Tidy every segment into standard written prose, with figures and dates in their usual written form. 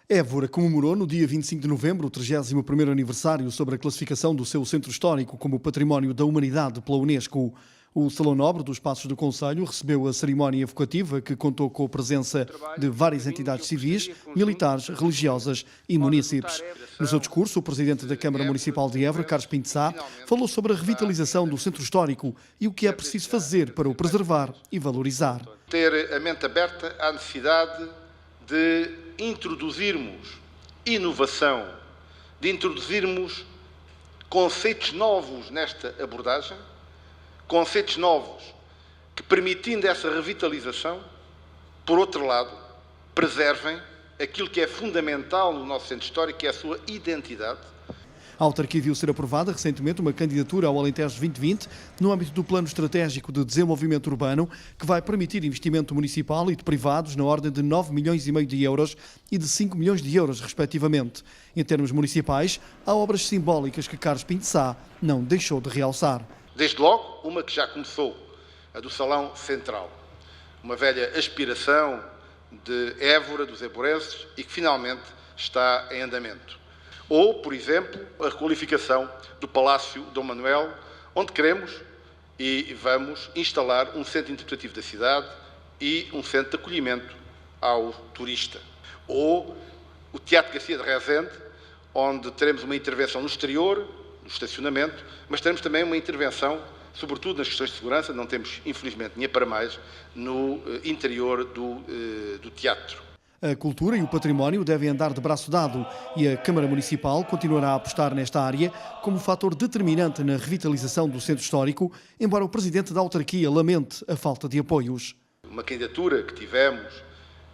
Évora comemorou no dia 25 de novembro o 31º aniversário sobre a classificação do seu centro histórico como Património da Humanidade pela Unesco. O Salão Nobre dos Passos do Concelho recebeu a cerimónia evocativa que contou com a presença de várias entidades civis, militares, religiosas e munícipes. No seu discurso, o presidente da Câmara Municipal de Évora, Carlos Pinto Sá, falou sobre a revitalização do centro histórico e o que é preciso fazer para o preservar e valorizar. Ter a mente aberta à necessidade de introduzirmos inovação, de introduzirmos conceitos novos nesta abordagem, conceitos novos que, permitindo essa revitalização, por outro lado, preservem aquilo que é fundamental no nosso centro histórico, que é a sua identidade. A autarquia viu ser aprovada recentemente uma candidatura ao Alentejo 2020 no âmbito do Plano Estratégico de Desenvolvimento Urbano, que vai permitir investimento municipal e de privados na ordem de 9,5 milhões de euros e de 5 milhões de euros, respectivamente. Em termos municipais, há obras simbólicas que Carlos Pinto Sá não deixou de realçar. Desde logo, uma que já começou, a do Salão Central. Uma velha aspiração de Évora, dos évorenses, e que finalmente está em andamento. Ou, por exemplo, a requalificação do Palácio Dom Manuel, onde queremos e vamos instalar um centro interpretativo da cidade e um centro de acolhimento ao turista. Ou o Teatro Garcia de Rezende, onde teremos uma intervenção no exterior, no estacionamento, mas teremos também uma intervenção, sobretudo nas questões de segurança, não temos, infelizmente, dinheiro para mais, no interior do teatro. A cultura e o património devem andar de braço dado e a Câmara Municipal continuará a apostar nesta área como fator determinante na revitalização do centro histórico, embora o presidente da autarquia lamente a falta de apoios. Uma candidatura que tivemos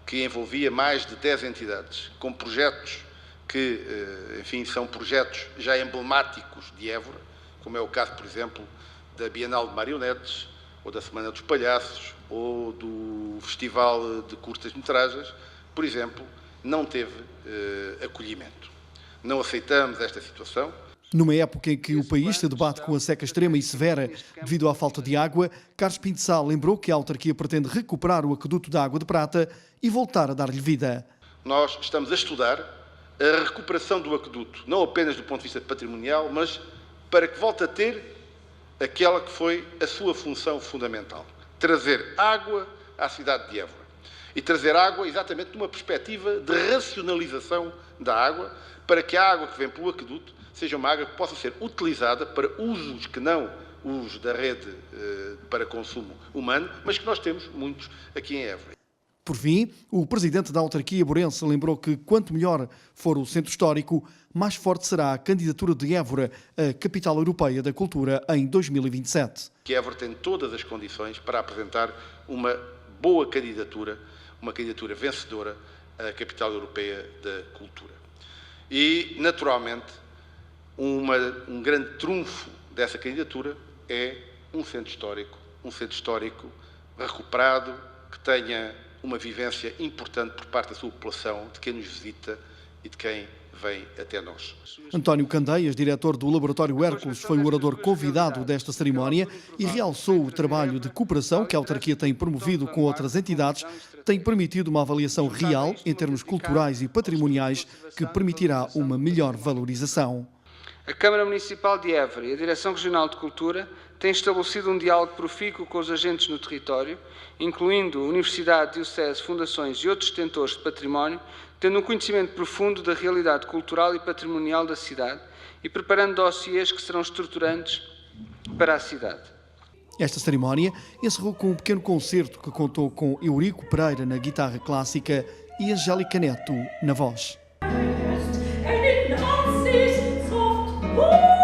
que envolvia mais de 10 entidades, com projetos que, enfim, são projetos já emblemáticos de Évora, como é o caso, por exemplo, da Bienal de Marionetes, ou da Semana dos Palhaços, ou do Festival de Curtas-Metragens, por exemplo, não teve acolhimento. Não aceitamos esta situação. Numa época em que o país se debate com a seca extrema e severa devido à falta de água, Carlos Pinto Sá lembrou que a autarquia pretende recuperar o aqueduto da Água de Prata e voltar a dar-lhe vida. Nós estamos a estudar a recuperação do aqueduto, não apenas do ponto de vista patrimonial, mas para que volte a ter aquela que foi a sua função fundamental: trazer água à cidade de Évora. E trazer água exatamente numa perspectiva de racionalização da água, para que a água que vem pelo aqueduto seja uma água que possa ser utilizada para usos que não os da rede para consumo humano, mas que nós temos muitos aqui em Évora. Por fim, o presidente da autarquia évorense lembrou que quanto melhor for o centro histórico, mais forte será a candidatura de Évora à Capital Europeia da Cultura em 2027. Que Évora tem todas as condições para apresentar uma boa candidatura, uma candidatura vencedora à Capital Europeia da Cultura. E, naturalmente, um grande trunfo dessa candidatura é um centro histórico recuperado, que tenha uma vivência importante por parte da sua população, de quem nos visita e de quem vem até nós. António Candeias, diretor do Laboratório Hércules, foi o orador convidado desta cerimónia e realçou o trabalho de cooperação que a autarquia tem promovido com outras entidades, tem permitido uma avaliação real em termos culturais e patrimoniais que permitirá uma melhor valorização. A Câmara Municipal de Évora e a Direção Regional de Cultura têm estabelecido um diálogo profícuo com os agentes no território, incluindo a Universidade, Diocese, fundações e outros detentores de património, tendo um conhecimento profundo da realidade cultural e patrimonial da cidade e preparando dossiês que serão estruturantes para a cidade. Esta cerimónia encerrou com um pequeno concerto que contou com Eurico Pereira na guitarra clássica e Angélica Neto na voz. And it dances soft.